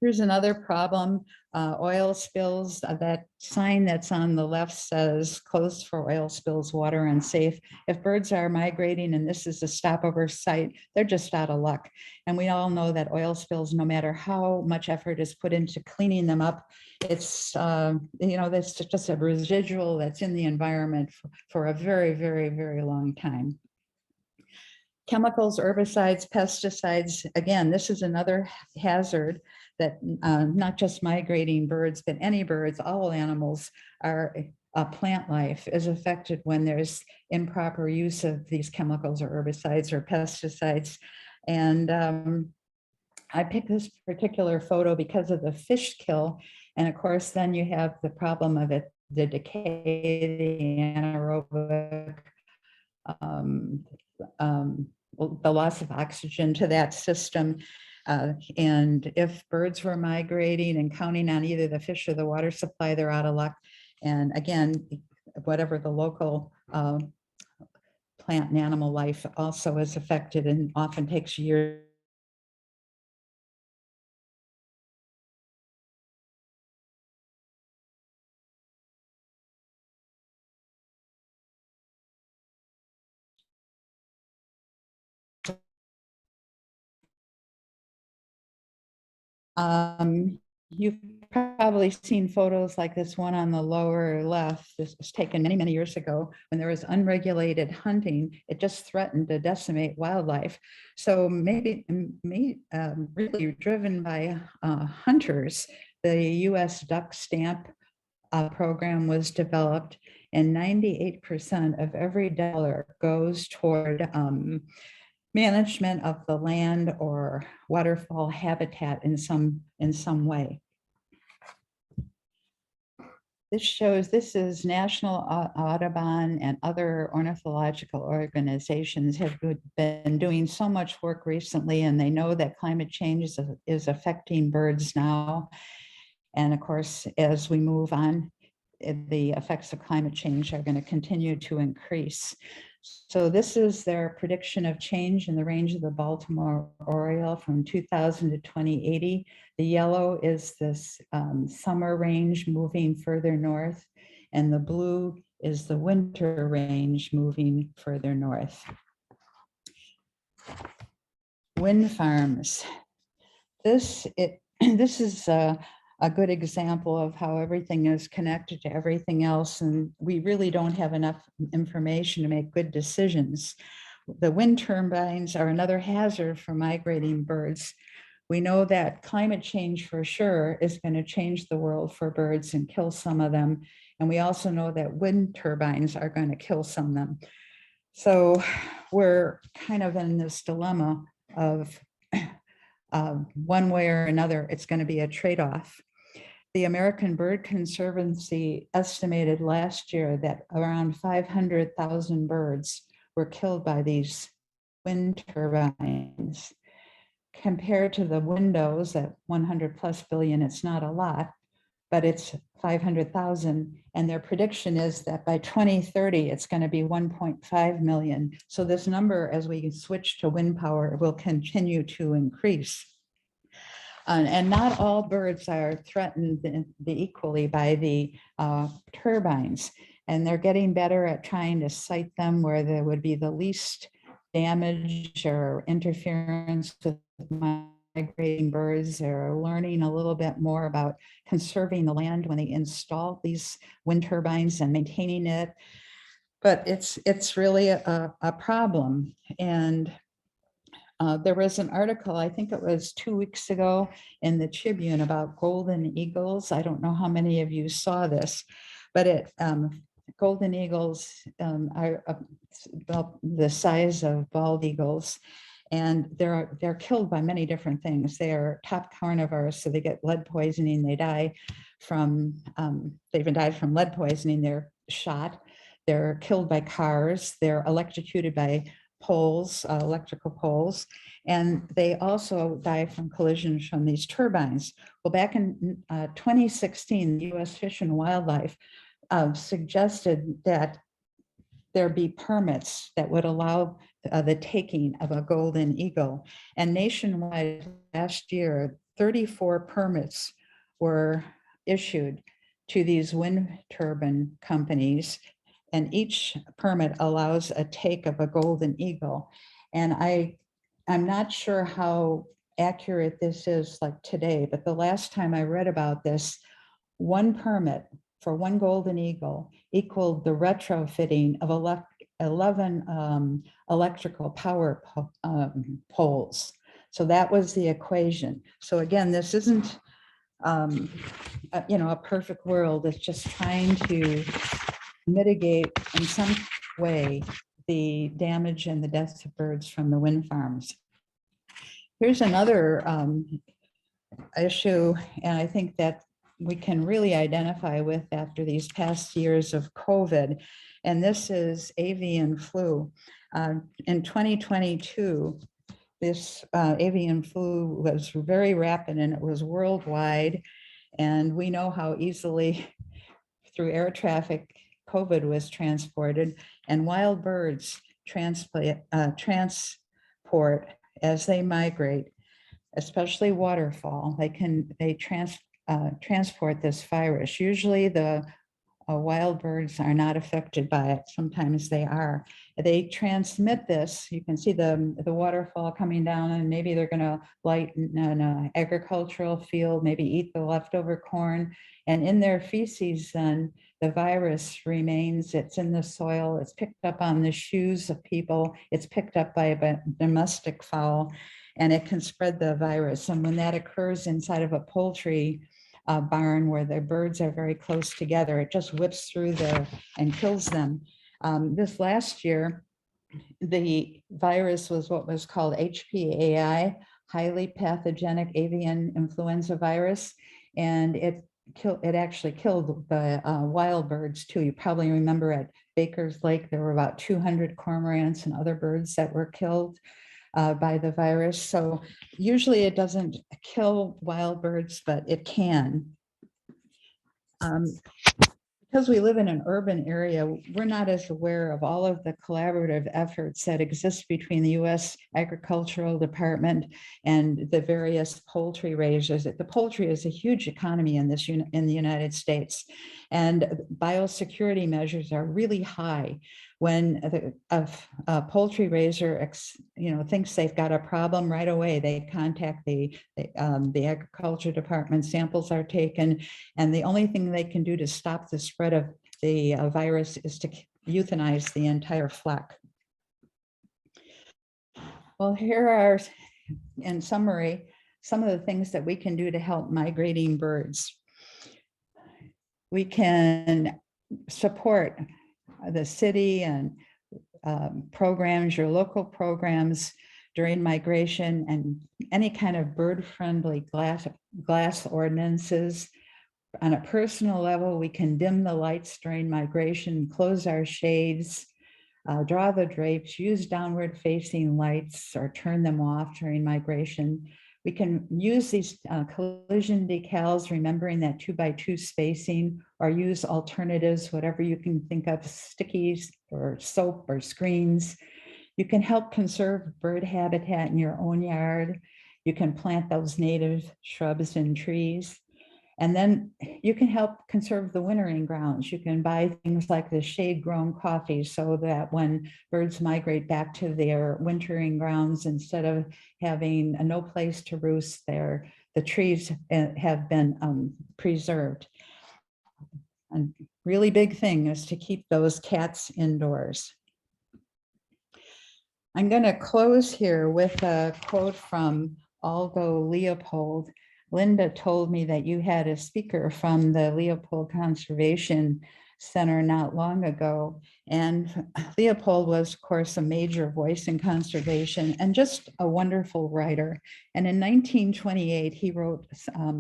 Here's another problem, oil spills. That sign that's on the left says closed for oil spills, water unsafe. If birds are migrating and this is a stopover site, they're just out of luck. And we all know that oil spills, no matter how much effort is put into cleaning them up, it's, that's just a residual that's in the environment for a very, very, very long time. Chemicals, herbicides, pesticides, again, this is another hazard that not just migrating birds, but any birds, all animals plant life is affected when there's improper use of these chemicals or herbicides or pesticides. And I picked this particular photo because of the fish kill. And of course, then you have the problem of it, the decay, the anaerobic, the loss of oxygen to that system. And if birds were migrating and counting on either the fish or the water supply, they're out of luck. And again, whatever the local plant and animal life also is affected and often takes years. You've probably seen photos like this one on the lower left. This was taken many, many years ago when there was unregulated hunting. It just threatened to decimate wildlife. So maybe really driven by hunters, the US duck stamp program was developed, and 98% of every dollar goes toward management of the land or waterfall habitat in some way. This is National Audubon and other ornithological organizations have been doing so much work recently, and they know that climate change is affecting birds now. And of course, as we move on, the effects of climate change are going to continue to increase. So this is their prediction of change in the range of the Baltimore Oriole from 2000 to 2080. The yellow is this summer range moving further north, and the blue is the winter range moving further north. Wind farms. This is a good example of how everything is connected to everything else, and we really don't have enough information to make good decisions. The wind turbines are another hazard for migrating birds. We know that climate change for sure is going to change the world for birds and kill some of them. And we also know that wind turbines are going to kill some of them. So we're kind of in this dilemma of one way or another, it's going to be a trade-off. The American Bird Conservancy estimated last year that around 500,000 birds were killed by these wind turbines. Compared to the windows at 100+ billion, it's not a lot, but it's 500,000. And their prediction is that by 2030, it's going to be 1.5 million. So this number, as we switch to wind power, will continue to increase. And not all birds are threatened equally by the turbines. And they're getting better at trying to site them where there would be the least damage or interference with migrating birds. They're learning a little bit more about conserving the land when they install these wind turbines and maintaining it. But it's really a problem. And there was an article, I think it was 2 weeks ago in the Tribune about golden eagles. I don't know how many of you saw this, but golden eagles are about the size of bald eagles, and they're killed by many different things. They are top carnivores, so they get lead poisoning. They die from, they even died from lead poisoning. They're shot. They're killed by cars. They're electrocuted by poles, electrical poles, and they also die from collisions from these turbines. Well, back in 2016, the U.S. Fish and Wildlife suggested that there be permits that would allow the taking of a golden eagle. And nationwide last year, 34 permits were issued to these wind turbine companies, and each permit allows a take of a golden eagle. And I'm not sure how accurate this is like today, but the last time I read about this, one permit for one golden eagle equaled the retrofitting of 11 electrical power poles. So that was the equation. So again, this isn't a perfect world. It's just trying to mitigate in some way the damage and the deaths of birds from the wind farms. Here's another issue, and I think that we can really identify with after these past years of COVID, and this is avian flu. In 2022, this avian flu was very rapid and it was worldwide, and we know how easily through air traffic COVID was transported, and wild birds transport as they migrate, especially waterfowl. They transport this virus. Usually the wild birds are not affected by it. Sometimes they are. They transmit this. You can see the waterfall coming down, and maybe they're going to light in an agricultural field, maybe eat the leftover corn. And in their feces, then the virus remains. It's in the soil. It's picked up on the shoes of people. It's picked up by a domestic fowl, and it can spread the virus. And when that occurs inside of a poultry barn where the birds are very close together, it just whips through there and kills them. This last year, the virus was what was called HPAI, highly pathogenic avian influenza virus, and it actually killed the wild birds too. You probably remember at Baker's Lake, there were about 200 cormorants and other birds that were killed by the virus. So usually it doesn't kill wild birds, but it can. Because we live in an urban area, we're not as aware of all of the collaborative efforts that exist between the U.S. Agricultural Department and the various poultry raisers. The poultry is a huge economy in the United States, and biosecurity measures are really high. When a poultry raiser thinks they've got a problem, right away they contact the agriculture department. Samples are taken, and the only thing they can do to stop the spread of the virus is to euthanize the entire flock. Well, here are, in summary, some of the things that we can do to help migrating birds. We can support the city and programs, your local programs during migration, and any kind of bird-friendly glass ordinances. On a personal level, we can dim the lights during migration, close our shades, draw the drapes, use downward facing lights or turn them off during migration. We can use these collision decals, remembering that 2x2 spacing, or use alternatives, whatever you can think of, stickies or soap or screens. You can help conserve bird habitat in your own yard. You can plant those native shrubs and trees. And then you can help conserve the wintering grounds. You can buy things like the shade-grown coffee so that when birds migrate back to their wintering grounds, instead of having no place to roost, the trees have been preserved. A really big thing is to keep those cats indoors. I'm going to close here with a quote from Aldo Leopold. Linda told me that you had a speaker from the Leopold Conservation Center not long ago. And Leopold was, of course, a major voice in conservation and just a wonderful writer. And in 1928, he wrote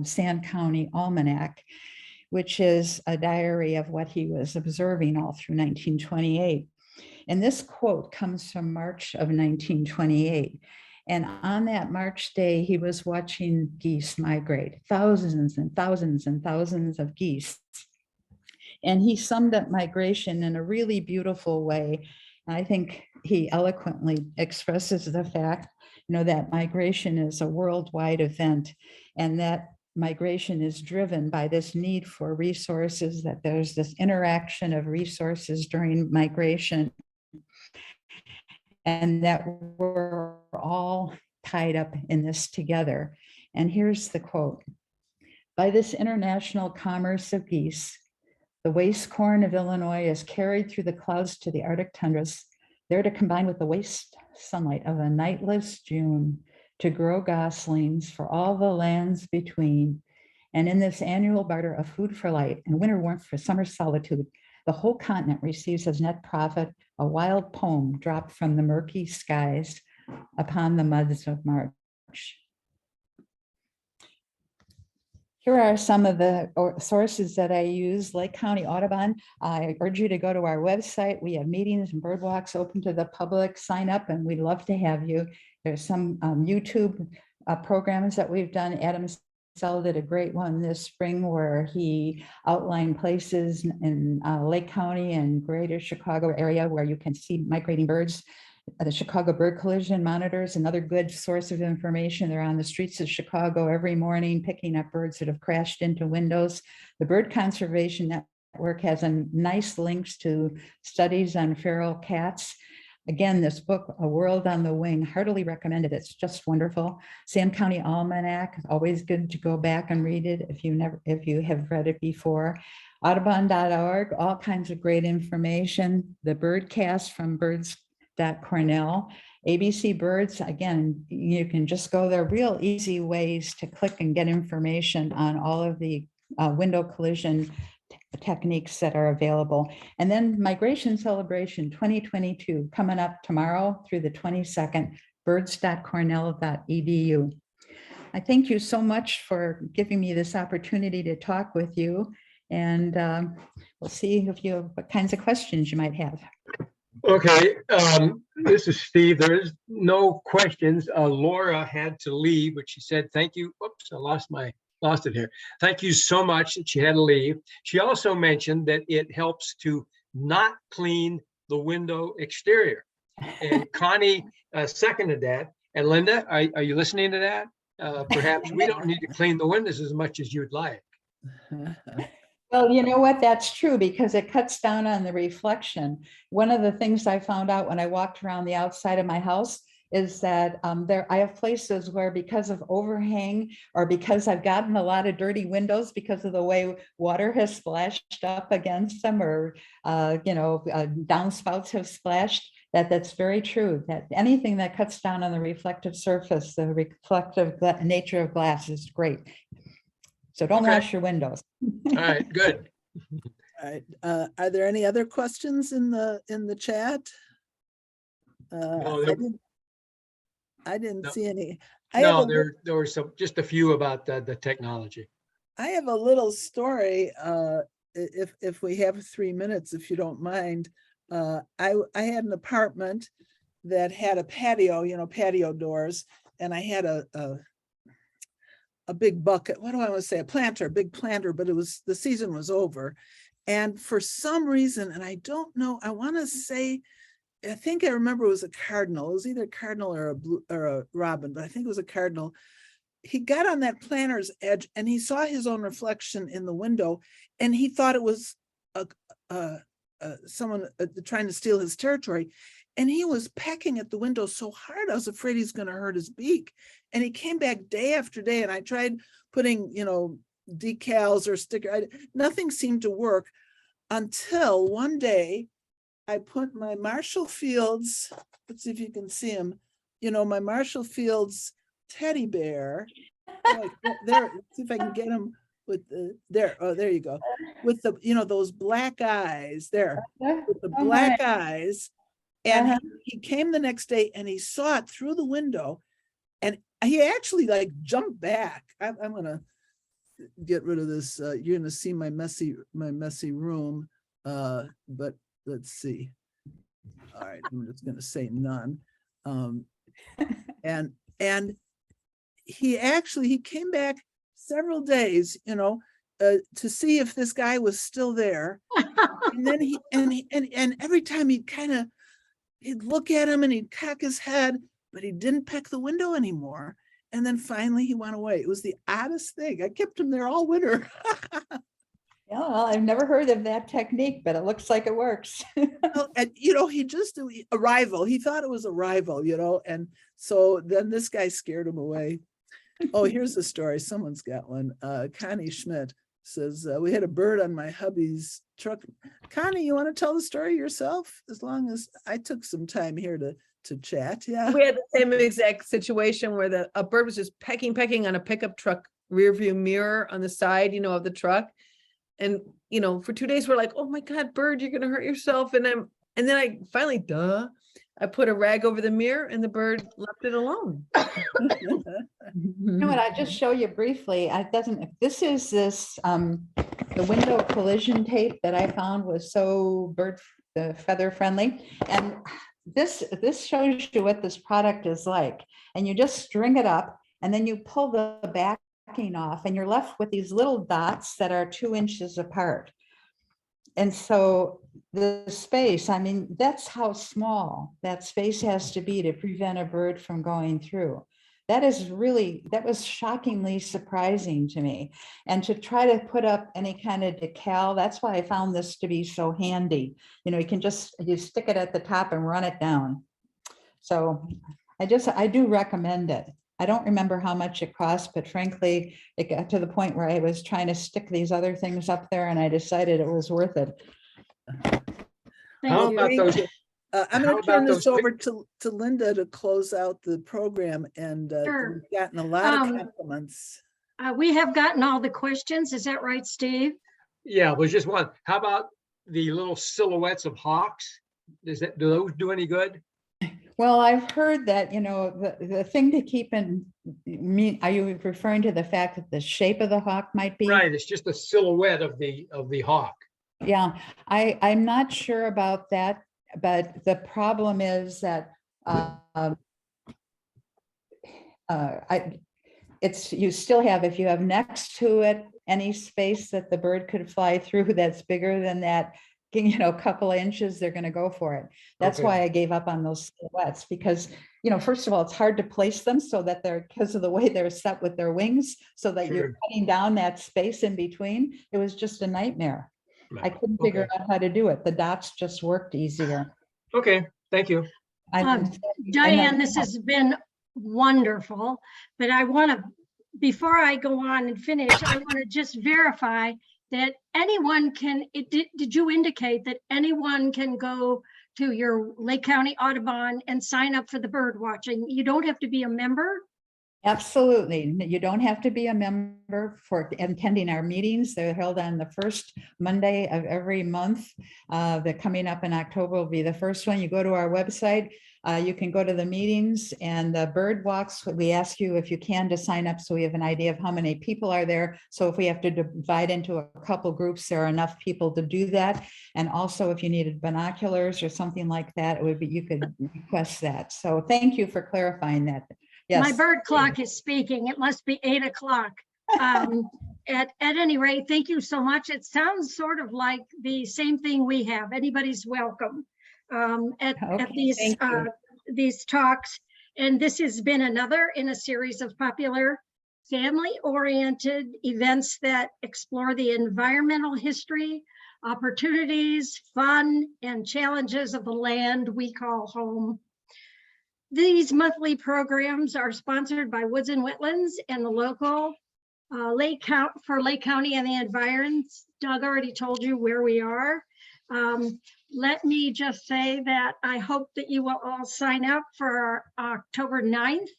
Sand County Almanac, which is a diary of what he was observing all through 1928. And this quote comes from March of 1928. And on that March day, he was watching geese migrate, thousands and thousands and thousands of geese. And he summed up migration in a really beautiful way. I think he eloquently expresses the fact, that migration is a worldwide event, and that migration is driven by this need for resources, that there's this interaction of resources during migration, and that we're all tied up in this together. And here's the quote: "By this international commerce of geese, the waste corn of Illinois is carried through the clouds to the Arctic tundras, there to combine with the waste sunlight of a nightless June to grow goslings for all the lands between. And in this annual barter of food for light and winter warmth for summer solitude, the whole continent receives as net profit a wild poem dropped from the murky skies upon the muds of March." Here are some of the sources that I use. Lake County Audubon. I urge you to go to our website. We have meetings and bird walks open to the public. Sign up and we'd love to have you. There's some YouTube programs that we've done. Adam Sell did a great one this spring where he outlined places in Lake County and greater Chicago area where you can see migrating birds. The Chicago Bird Collision Monitors, another good source of information. They're on the streets of Chicago every morning, picking up birds that have crashed into windows. The Bird Conservation Network has a nice links to studies on feral cats. Again, this book, A World on the Wing, heartily recommended. It's just wonderful. Sam County Almanac, always good to go back and read it if you have read it before. Audubon.org, all kinds of great information. The Birdcast from Birds.Cornell. ABC Birds, again, you can just go there. Real easy ways to click and get information on all of the window collision techniques that are available. And then Migration Celebration 2022 coming up tomorrow through the 22nd, birds.cornell.edu. I thank you so much for giving me this opportunity to talk with you. And we'll see if you have what kinds of questions you might have. Okay, this is Steve. There is no questions. Laura had to leave, but she said, thank you. Oops, I lost it here. Thank you so much that she had to leave. She also mentioned that it helps to not clean the window exterior. And Connie seconded that. And Linda, are you listening to that? Perhaps we don't need to clean the windows as much as you'd like. Well, you know what? That's true because it cuts down on the reflection. One of the things I found out when I walked around the outside of my house is that I have places where because of overhang or because I've gotten a lot of dirty windows because of the way water has splashed up against them or, downspouts have splashed, that's very true. That anything that cuts down on the reflective surface, the reflective nature of glass is great. So don't wash your windows. All right, good. All right. Are there any other questions in the chat? No, I didn't No. see any. there were just a few about the technology. I have a little story. If we have 3 minutes, if you don't mind. I had an apartment that had a patio, patio doors, and I had a big bucket. What do I want to say? A big planter, but the season was over. And for some reason, and I don't know, I want to say, I think I remember it was a cardinal. It was either a cardinal or a robin, but I think it was a cardinal. He got on that planter's edge and he saw his own reflection in the window, and he thought it was someone trying to steal his territory. And he was pecking at the window so hard, I was afraid he's going to hurt his beak. And he came back day after day, and I tried putting, decals or sticker. Nothing seemed to work until one day I put my Marshall Fields, let's see if you can see him, my Marshall Fields teddy bear. There, let's see if I can get him with there. Oh, there you go. With the, those black eyes there, with the black eyes. And he came the next day and he saw it through the window, and he actually jumped back. I'm gonna get rid of this. You're gonna see my messy room. But let's see. All right, I'm just gonna say none. And he came back several days, to see if this guy was still there. And then and every time he'd look at him and he'd cock his head, but he didn't peck the window anymore. And then finally he went away. It was the oddest thing. I kept him there all winter. Yeah, well, I've never heard of that technique, but it looks like it works. Well, and he just a rival. He thought it was a rival, and so then this guy scared him away. Oh, here's the story. Someone's got one. Connie Schmidt says, we had a bird on my hubby's truck. Connie, you want to tell the story yourself? As long as I took some time here to chat. Yeah. We had the same exact situation where a bird was just pecking on a pickup truck rear view mirror on the side, of the truck. And, for 2 days, we're like, oh my God, bird, you're going to hurt yourself. And then I finally, I put a rag over the mirror and the bird left it alone. You know what, I'll just show you briefly. This is the window collision tape that I found was so feather friendly. And this shows you what this product is like. And you just string it up and then you pull the backing off and you're left with these little dots that are 2 inches apart. And so the space, I mean, that's how small that space has to be to prevent a bird from going through. That was shockingly surprising to me. And to try to put up any kind of decal, that's why I found this to be so handy. You know, you stick it at the top and run it down. So I do recommend it. I don't remember how much it cost, but frankly, it got to the point where I was trying to stick these other things up there and I decided it was worth it. How Thank about you. those? I'm How going to turn about this those over to Linda to close out the program, and Sure. we've gotten a lot of Um, compliments. We have gotten all the questions. Is that right, Steve? Yeah, it was just one. How about the little silhouettes of hawks? Do those do any good? Well, I've heard that, you know, the thing to keep in, are you referring to the fact that the shape of the hawk might be? Right, it's just a silhouette of the hawk. Yeah, I'm not sure about that, but the problem is that you still have, if you have next to it any space that the bird could fly through that's bigger than that, you know, a couple of inches, they're going to go for it. That's Okay. why I gave up on those silhouettes, because, you know, first of all, it's hard to place them so that because of the way they're set with their wings, so that Sure. you're cutting down that space in between. It was just a nightmare. I couldn't figure Okay. out how to do it. The dots just worked easier. Okay, thank you. Diane, this has been wonderful, but I want to, before I go on and finish, I want to just verify that anyone can, did you indicate that anyone can go to your Lake County Audubon and sign up for the bird watching? You don't have to be a member? Absolutely. You don't have to be a member for attending our meetings. They're held on the first Monday of every month. The coming up in October will be the first one. You go to our website, you can go to the meetings and the bird walks. We ask you if you can to sign up so we have an idea of how many people are there. So if we have to divide into a couple groups, there are enough people to do that. And also if you needed binoculars or something like that, it would be, you could request that. So thank you for clarifying that. Yes. My bird clock is speaking. It must be 8 o'clock. At any rate, thank you so much. It sounds sort of like the same thing we have. Anybody's welcome at these talks. And this has been another in a series of popular family-oriented events that explore the environmental history, opportunities, fun, and challenges of the land we call home. These monthly programs are sponsored by Woods and Wetlands and the local Lake County and the environs. Doug already told you where we are. Let me just say that I hope that you will all sign up for our October 9th,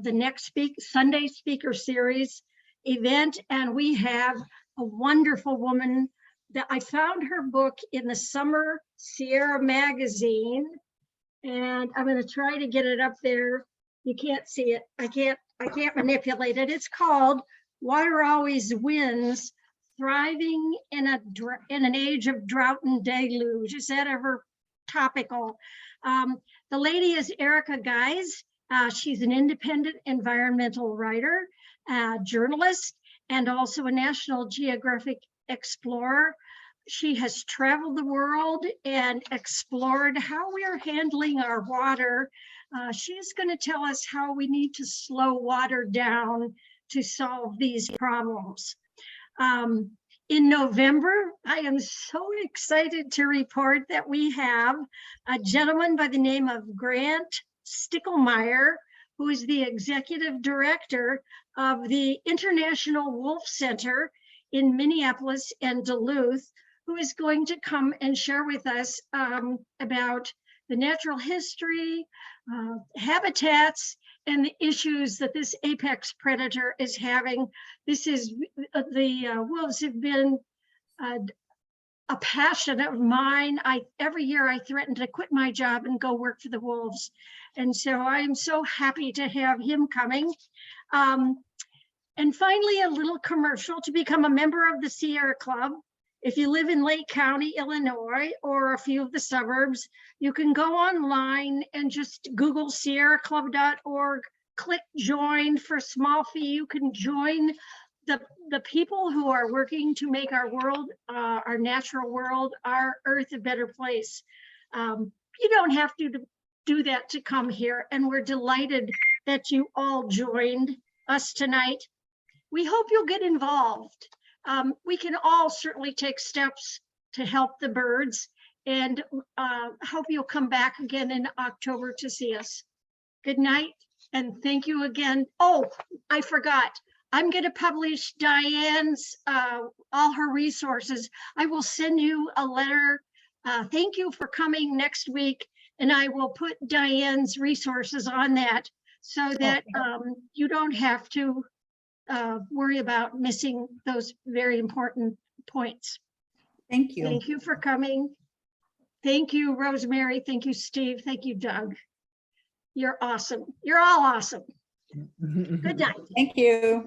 the next Sunday Speaker Series event. And we have a wonderful woman that I found her book in the Summer Sierra magazine. And I'm going to try to get it up there. You can't see it. I can't manipulate it. It's called Water Always Wins, Thriving in an Age of Drought and Deluge. Is that ever topical? The lady is Erica Guys. She's an independent environmental writer, journalist, and also a National Geographic explorer. She has traveled the world and explored how we are handling our water. She's going to tell us how we need to slow water down to solve these problems. In November, I am so excited to report that we have a gentleman by the name of Grant Sticklemeyer, who is the executive director of the International Wolf Center in Minneapolis and Duluth, who is going to come and share with us about the natural history, habitats, and the issues that this apex predator is having. This is, the wolves have been a passion of mine. Every year I threaten to quit my job and go work for the wolves. And so I'm so happy to have him coming. And finally, a little commercial to become a member of the Sierra Club. If you live in Lake County, Illinois, or a few of the suburbs, you can go online and just Google sierraclub.org, click join for a small fee. You can join the people who are working to make our world, our natural world, our earth a better place. You don't have to do that to come here, and we're delighted that you all joined us tonight. We hope you'll get involved. We can all certainly take steps to help the birds, and hope you'll come back again in October to see us. Good night, and thank you again. Oh, I forgot. I'm going to publish Diane's, all her resources. I will send you a letter. Thank you for coming next week, and I will put Diane's resources on that so that you don't have to worry about missing those very important points. Thank you. Thank you for coming. Thank you, Rosemary. Thank you, Steve. Thank you, Doug. You're awesome. You're all awesome. Good night. Thank you.